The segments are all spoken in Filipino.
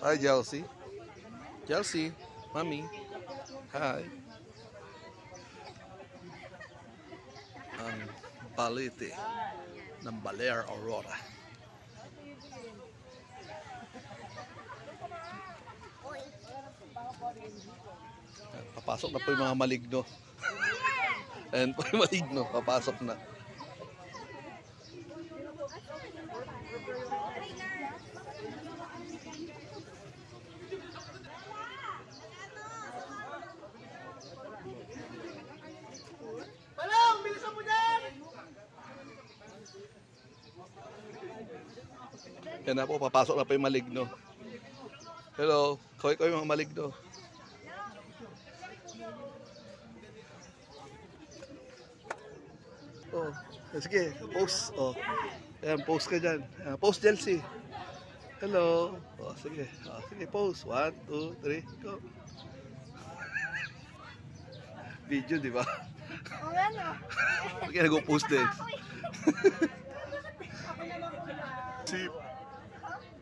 Hi, Chelsea. Chelsea, mommy. Hi. Ang balete ng Baler Aurora. Papasok na po yung mga maligno. Ayan po yung maligno. Papasok na. Palong! Bilisan mo dyan! Yan na po. Papasok na po yung maligno. Hello. Kaway mga maligno. Oh, sige, post. Oh. Ayan, post ka dyan. Post, Chelsea. Hello. Oh, sige. Oh, sige, post. 1, 2, 3, go. Video, di ba? O ano? Sige, nag-post din. Sip.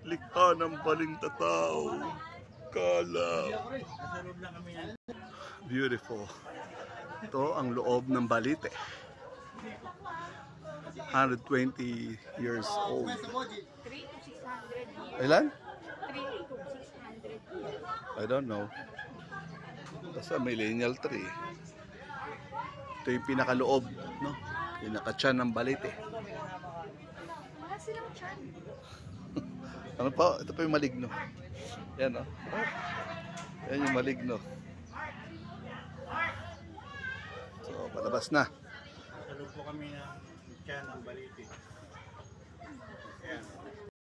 Likha ng baling tataw. Kala. Beautiful. Ito ang loob ng Balite. 120 years old. 3 to 600 years. Ilan? 3 to 600 years. I don't know. Basta millennial tree. Ito yung pinakaloob, no? Pinaka-tiyan ng Balite. Wala silang tiyan. Ano pa? Ito pa yung maligno. Yan, no? Yan yung maligno. So, palabas na. Salog po kami ng tiyan ng Balite. Ayan.